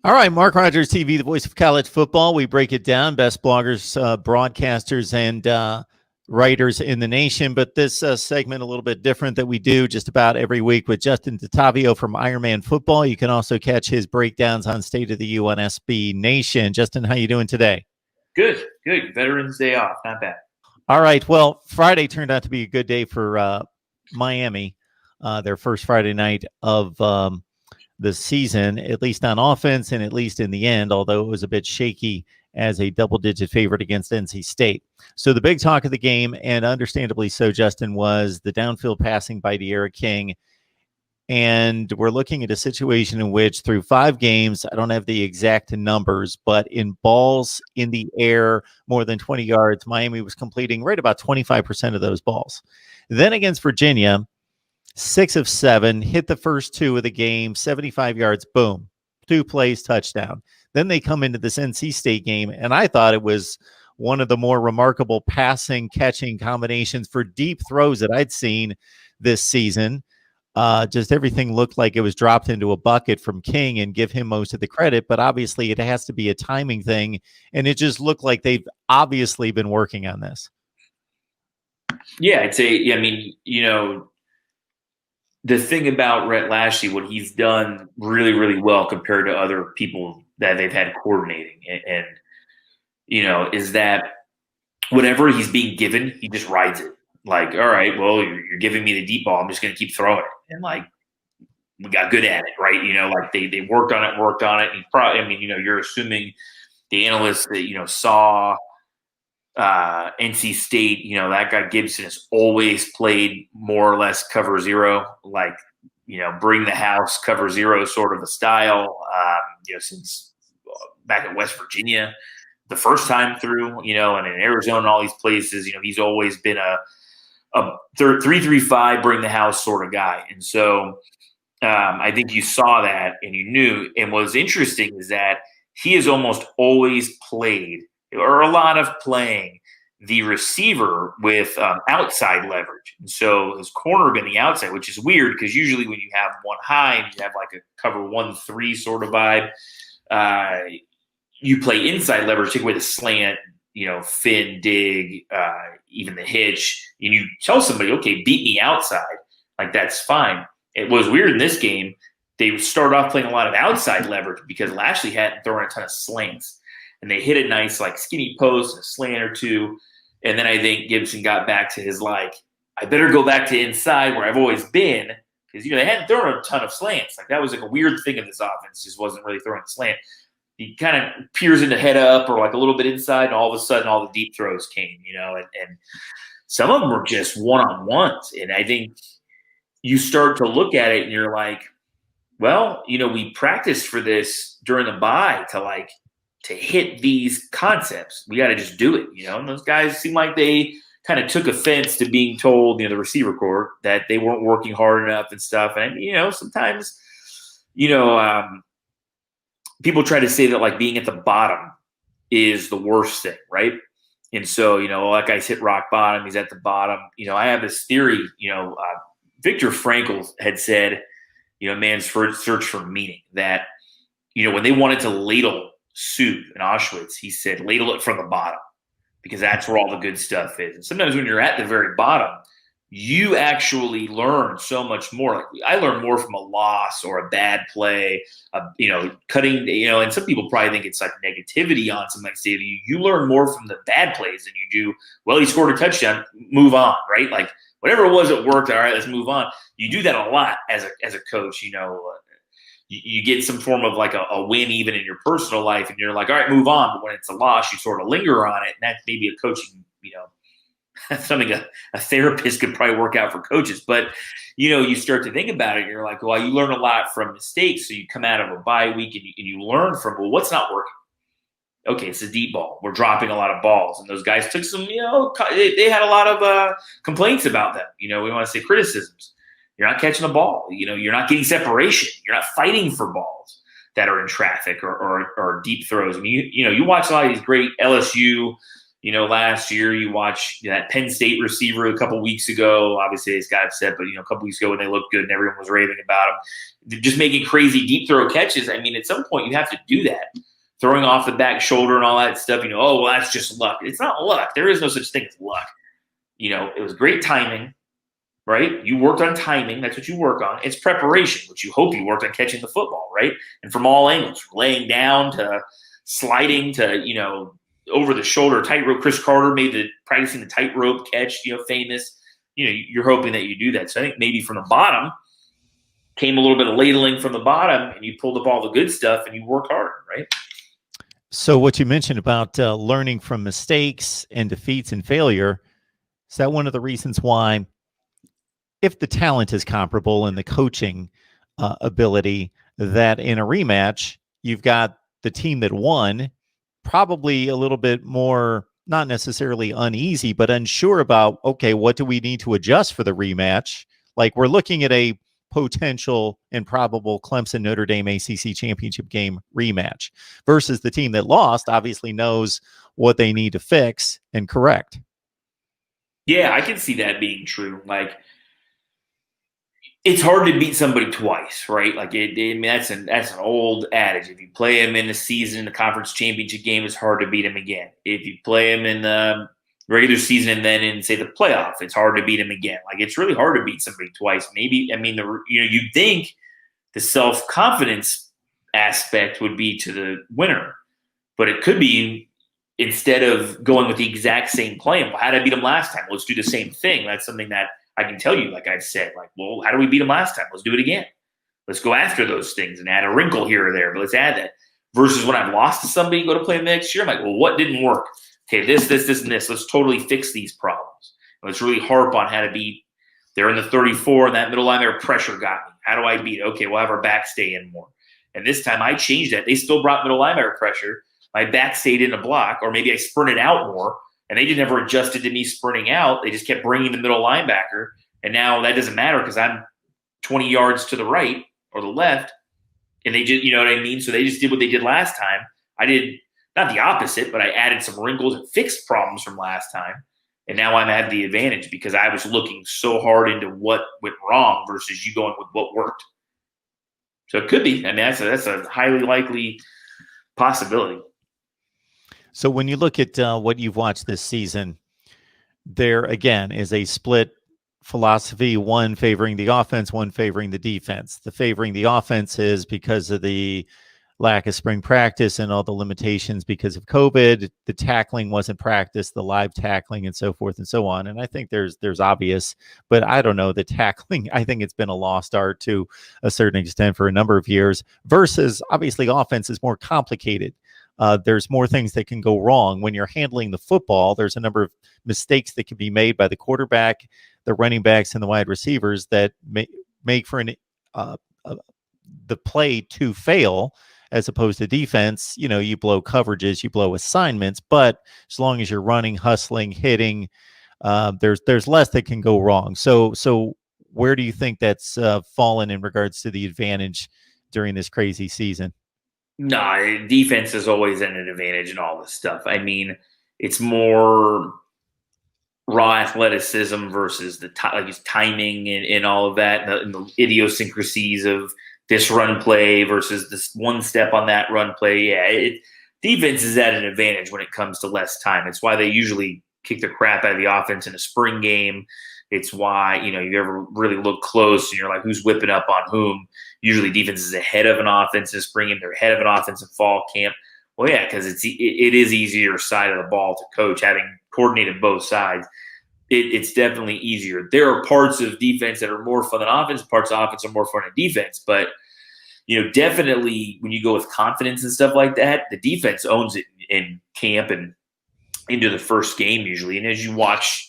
All right, Mark Rogers TV, the voice of college football. We break it down, best bloggers, broadcasters, and writers in the nation. But this segment a little bit different that we do just about every week with Justin Tatavio from Ironman Football. You can also catch his breakdowns on State of the U on SB Nation. Justin, how you doing today? Good, good. Veterans Day off, not bad. All right. Well, Friday turned out to be a good day for Miami, their first Friday night of the season, at least on offense and at least in the end, although it was a bit shaky as a double-digit favorite against NC State. So the big talk of the game, and understandably so, Justin, was the downfield passing by De'Ara King. And we're looking at a situation in which through 5 games, I don't have the exact numbers, but in balls in the air, more than 20 yards, Miami was completing right about 25% of those balls. Then against Virginia, 6 of 7, hit the first 2 of the game, 75 yards, boom, 2 plays, touchdown. Then they come into this NC State game, and I thought it was one of the more remarkable passing, catching combinations for deep throws that I'd seen this season. Just everything looked like it was dropped into a bucket from King, and give him most of the credit, but obviously it has to be a timing thing, and it just looked like they've obviously been working on this. Yeah, I'd say, I mean, the thing about Rhett Lashley, what he's done really, really well compared to other people that they've had coordinating, and is that whatever he's being given, he just rides it. Like, all right, well, you're giving me the deep ball, I'm just going to keep throwing it, and like we got good at it, right? Like they worked on it. And probably, I mean, you're assuming the analysts that saw NC State, that guy Gibson has always played more or less cover zero, like, bring the house cover zero sort of a style, since back at West Virginia, the first time through, and in Arizona, all these places, he's always been a 3-3-5, bring the house sort of guy. And so I think you saw that and you knew. And what's interesting is that he has almost always played, or a lot of playing, the receiver with outside leverage. And so his corner been the outside, which is weird because usually when you have one high and you have like a cover 1-3 sort of vibe, you play inside leverage, take away the slant, fin, dig, even the hitch, and you tell somebody, okay, beat me outside. Like, that's fine. It was weird in this game. They started off playing a lot of outside leverage because Lashley hadn't thrown a ton of slants. And they hit a nice, like, skinny post, a slant or two. And then I think Gibson got back to his, like, I better go back to inside where I've always been. Because, they hadn't thrown a ton of slants. Like, that was like a weird thing in this offense, just wasn't really throwing a slant. He kind of peers into head up or like a little bit inside, and all of a sudden all the deep throws came, and some of them were just one-on-ones. And I think you start to look at it and you're like, well, we practiced for this during the bye to hit these concepts. We got to just do it, and those guys seem like they kind of took offense to being told, the receiver corps, that they weren't working hard enough and stuff. And, sometimes, people try to say that like being at the bottom is the worst thing, right? And so, that guy's hit rock bottom. He's at the bottom. I have this theory, Viktor Frankl had said, man's search for meaning, that, when they wanted to ladle soup in Auschwitz, he said, ladle it from the bottom because that's where all the good stuff is. And sometimes when you're at the very bottom, you actually learn so much more. Like, I learn more from a loss or a bad play, cutting, and some people probably think it's like negativity on something like Steve. You learn more from the bad plays than you do, well, he scored a touchdown, move on, right? Like, whatever it was that worked, all right, let's move on. You do that a lot as a coach, you get some form of like a win even in your personal life, and you're like, all right, move on. But when it's a loss, you sort of linger on it, and that's maybe a coaching, something a therapist could probably work out for coaches. But, you start to think about it, and you're like, well, you learn a lot from mistakes. So you come out of a bye week and you learn from, well, what's not working? Okay, it's a deep ball. We're dropping a lot of balls. And those guys took some, they had a lot of complaints about them. We want to say criticisms. You're not catching the ball. You're not getting separation. You're not fighting for balls that are in traffic or deep throws. I mean, you watch a lot of these great LSU Last year you watch that Penn State receiver a couple weeks ago. Obviously, they got upset, but a couple weeks ago when they looked good and everyone was raving about them, just making crazy deep throw catches. I mean, at some point you have to do that, throwing off the back shoulder and all that stuff. Oh, well, that's just luck. It's not luck. There is no such thing as luck. It was great timing, right? You worked on timing. That's what you work on. It's preparation, which you hope you worked on catching the football, right? And from all angles, from laying down to sliding to, over the shoulder tightrope. Chris Carter made practicing the tightrope catch, famous. You're hoping that you do that. So I think maybe from the bottom came a little bit of ladling from the bottom, and you pulled up all the good stuff and you worked harder, right? So what you mentioned about learning from mistakes and defeats and failure, is that one of the reasons why, if the talent is comparable and the coaching ability, that in a rematch, you've got the team that won probably a little bit more, not necessarily uneasy, but unsure about, okay, what do we need to adjust for the rematch? Like, we're looking at a potential and probable Clemson Notre Dame ACC championship game rematch versus the team that lost obviously knows what they need to fix and correct. Yeah, I can see that being true. Like, it's hard to beat somebody twice, right? Like, that's an old adage. If you play them in the season, the conference championship game, it's hard to beat them again. If you play them in the regular season and then in, say, the playoff, it's hard to beat them again. Like, it's really hard to beat somebody twice. Maybe, you'd think the self-confidence aspect would be to the winner, but it could be, instead of going with the exact same plan, well, how did I beat them last time? Let's do the same thing. That's something that I can tell you, like I've said, like, well, how do we beat them last time? Let's do it again. Let's go after those things and add a wrinkle here or there, but let's add that. Versus when I've lost to somebody and go to play them next year, I'm like, well, what didn't work? Okay, this, and this. Let's totally fix these problems. Let's really harp on how to beat. They're in the 34, and that middle linebacker pressure got me. How do I beat it? Okay, we'll have our back stay in more. And this time I changed that. They still brought middle linebacker pressure. My back stayed in a block, or maybe I sprinted out more, and they didn't ever adjusted to me sprinting out. They just kept bringing the middle linebacker, and now that doesn't matter because I'm 20 yards to the right or the left, and they just, you know what I mean? So they just did what they did last time. I did not the opposite, but I added some wrinkles and fixed problems from last time, and now I'm at the advantage because I was looking so hard into what went wrong versus you going with what worked. So it could be. I mean, that's a highly likely possibility. So when you look at what you've watched this season, there again is a split philosophy, one favoring the offense, one favoring the defense. The favoring the offense is because of the lack of spring practice and all the limitations because of COVID. The tackling wasn't practiced, the live tackling and so forth and so on. And I think there's obvious, but I don't know, the tackling, I think it's been a lost art to a certain extent for a number of years, versus obviously offense is more complicated. There's more things that can go wrong when you're handling the football. There's a number of mistakes that can be made by the quarterback, the running backs, and the wide receivers that make for the play to fail, as opposed to defense. You blow coverages, you blow assignments, but as long as you're running, hustling, hitting, there's less that can go wrong. So where do you think that's fallen in regards to the advantage during this crazy season? No, defense is always an advantage in all this stuff. I mean, it's more raw athleticism versus the timing and all of that, and the idiosyncrasies of this run play versus this one step on that run play. Yeah, defense is at an advantage when it comes to less time. It's why they usually kick the crap out of the offense in a spring game. It's why, you ever really look close and you're like, who's whipping up on whom? Usually defense is ahead of an offense in spring game. They're ahead of an offense in fall camp. Well, yeah, because it is easier side of the ball to coach, having coordinated both sides. It's definitely easier. There are parts of defense that are more fun than offense. Parts of offense are more fun than defense. But, definitely when you go with confidence and stuff like that, the defense owns it in camp and into the first game usually. And as you watch,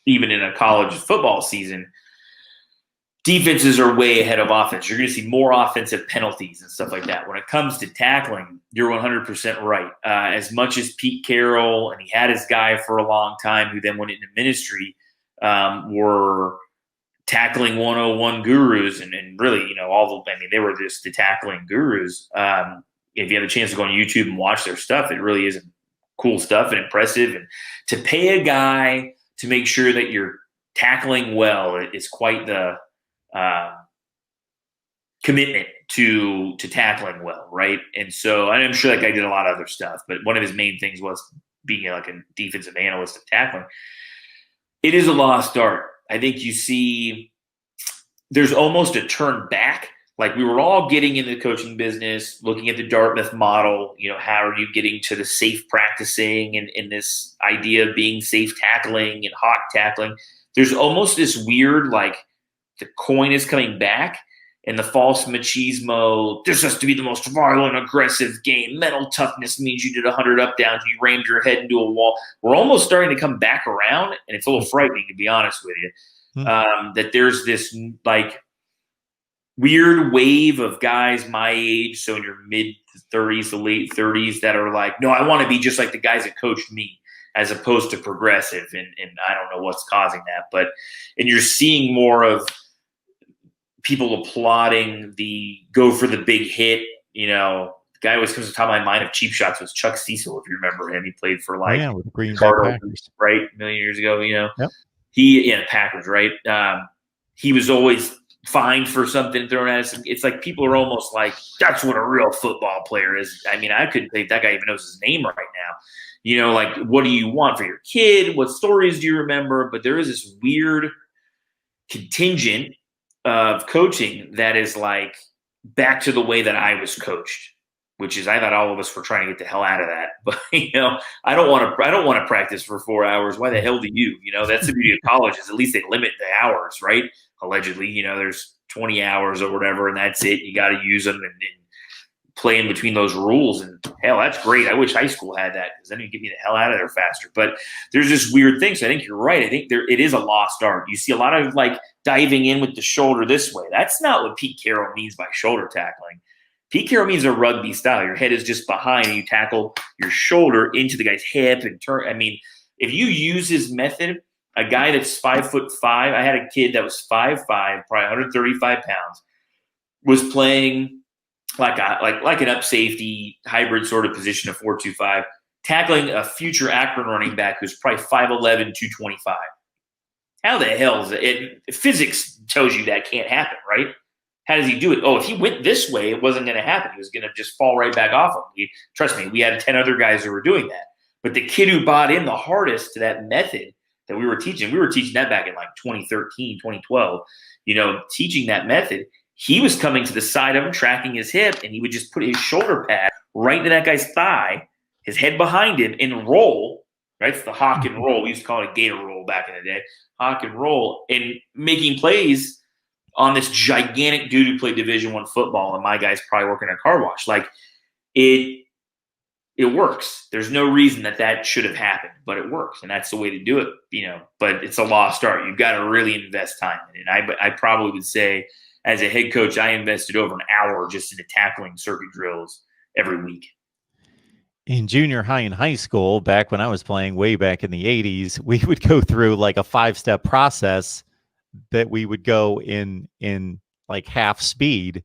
even in a college football season, defenses are way ahead of offense. You're going to see more offensive penalties and stuff like that. When it comes to tackling, you're 100% right. As much as Pete Carroll, and he had his guy for a long time who then went into ministry, were tackling 101 gurus and really, they were just the tackling gurus. If you have a chance to go on YouTube and watch their stuff, it really isn't cool stuff and impressive. And to pay a guy to make sure that you're tackling well is quite the commitment to tackling well, right? And so I'm sure that guy did a lot of other stuff, but one of his main things was being like a defensive analyst of tackling. It is a lost art. I think you see there's almost a turn back. Like we were all getting into the coaching business, looking at the Dartmouth model. How are you getting to the safe practicing and this idea of being safe tackling and hawk tackling? There's almost this weird, like the coin is coming back and the false machismo. This has to be the most violent, aggressive game. Mental toughness means you did 100 up downs, you rammed your head into a wall. We're almost starting to come back around, and it's a little frightening, to be honest with you. That there's this like weird wave of guys my age, so in your mid 30s to late 30s, that are like, no, I want to be just like the guys that coached me, as opposed to progressive. And I don't know what's causing that, and you're seeing more of people applauding the go for the big hit. The guy who always comes to the top of my mind of cheap shots was Chuck Cecil, if you remember him. He played for with the Green Bay Packers, right, a million years ago. Yep. Packers, right? He was always fined for something thrown at us. It's like people are almost like, that's what a real football player is. I mean, I couldn't think that guy even knows his name right now. Like, what do you want for your kid? What stories do you remember? But there is this weird contingent of coaching that is like back to the way that I was coached, which is, I thought all of us were trying to get the hell out of that. But I don't want to practice for 4 hours. Why the hell do you? That's the beauty of college, is at least they limit the hours, right? Allegedly, there's 20 hours or whatever, and that's it. You got to use them and play in between those rules. And hell, that's great. I wish high school had that, because then you get me the hell out of there faster. But there's this weird thing. So I think you're right. I think it is a lost art. You see a lot of like diving in with the shoulder this way. That's not what Pete Carroll means by shoulder tackling. Pete Carroll means a rugby style. Your head is just behind and you tackle your shoulder into the guy's hip and turn. I mean, if you use his method, a guy that's 5'5", I had a kid that was 5'5", probably 135 pounds, was playing like an up safety hybrid sort of position of 4-2-5, tackling a future Akron running back who's probably 5'11", 225. How the hell is it? Physics tells you that can't happen, right? How does he do it? Oh, if he went this way, it wasn't going to happen. He was going to just fall right back off him. Trust me, we had 10 other guys who were doing that. But the kid who bought in the hardest to that method that we were teaching that back in like 2013, 2012, teaching that method, he was coming to the side of him, tracking his hip, and he would just put his shoulder pad right to that guy's thigh, his head behind him, and roll. Right? It's the hawk and roll. We used to call it a gator roll back in the day. Hawk and roll, and making plays on this gigantic dude who played Division I football, and my guy's probably working at a car wash. Like, it works. There's no reason that should have happened, but it works, and that's the way to do it. But it's a lost art. You've got to really invest time in it. I probably would say, as a head coach, I invested over an hour just into tackling circuit drills every week. In junior high and high school, back when I was playing way back in the 80s, we would go through like a 5-step process that we would go in like half speed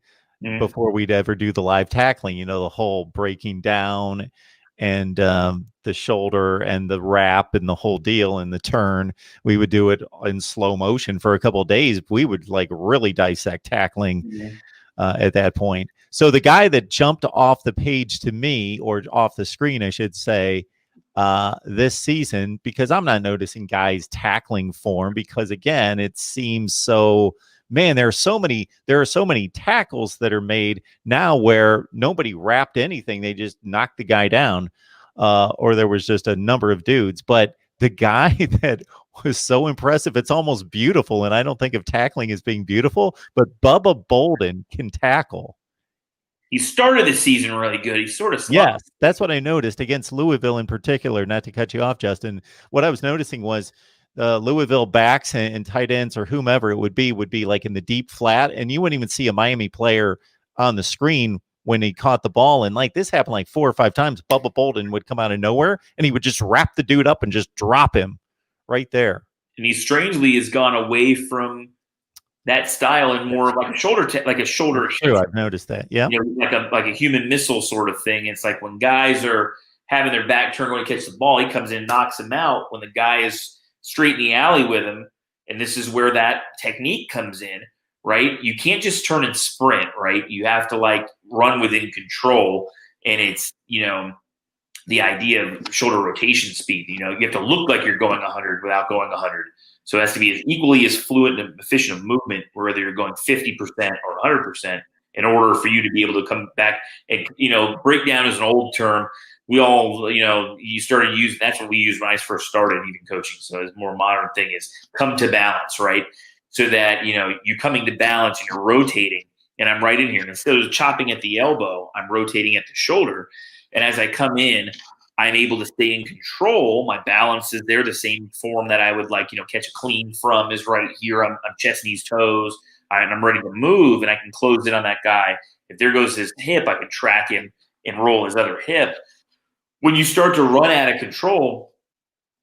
before we'd ever do the live tackling. The whole breaking down and the shoulder and the wrap and the whole deal and the turn. We would do it in slow motion for a couple of days. We would like really dissect tackling at that point. So the guy that jumped off the page to me, or off the screen, I should say, this season, because I'm not noticing guys tackling form, because again, it seems so, man, there are so many tackles that are made now where nobody wrapped anything. They just knocked the guy down, or there was just a number of dudes. But the guy that was so impressive, it's almost beautiful. And I don't think of tackling as being beautiful, but Bubba Bolden can tackle. He started the season really good. He sort of slumped. Yes, that's what I noticed against Louisville in particular. Not to cut you off, Justin. What I was noticing was Louisville backs and tight ends, or whomever it would be like in the deep flat, and you wouldn't even see a Miami player on the screen when he caught the ball. And like this happened like 4 or 5 times. Bubba Bolden would come out of nowhere, and he would just wrap the dude up and just drop him right there. And he strangely has gone away from that style and more of like a shoulder True, I've noticed that. Yeah, like a human missile sort of thing. It's like when guys having their back turned when he catches the ball. He comes in and knocks him out when the guy is straight in the alley with him. And this is where that technique comes in, right? You can't just turn and sprint, right? You have to like run within control. And it's, the idea of shoulder rotation speed. You have to look like you're going 100 without going 100. So it has to be as equally as fluid and efficient of movement, whether you're going 50% or 100%, in order for you to be able to come back and, breakdown is an old term. We all, you started using, that's what we used when I first started even coaching. So it's a more modern thing is come to balance, right? So that, you're coming to balance and you're rotating. And I'm right in here. And instead of chopping at the elbow, I'm rotating at the shoulder. And as I come in, I'm able to stay in control. My balance is there, the same form that I would catch a clean from is right here. I'm chest, knees, toes. I'm ready to move, and I can close in on that guy. If there goes his hip, I can track him and roll his other hip. When you start to run out of control,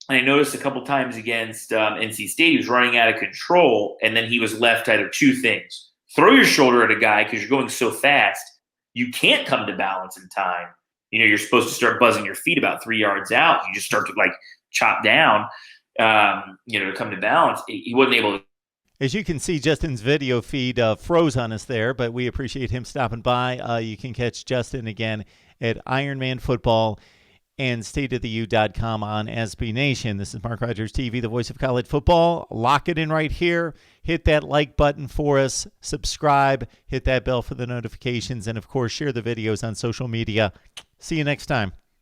and I noticed a couple times against NC State, he was running out of control, and then he was left either two things. Throw your shoulder at a guy because you're going so fast, you can't come to balance in time. You're supposed to start buzzing your feet about 3 yards out. You just start to chop down, to come to balance. He wasn't able to. As you can see, Justin's video feed froze on us there, but we appreciate him stopping by. You can catch Justin again at Ironman Football and stateoftheu.com on SB Nation. This is Mark Rogers TV, the voice of college football. Lock it in right here. Hit that like button for us. Subscribe. Hit that bell for the notifications. And, of course, share the videos on social media. See you next time.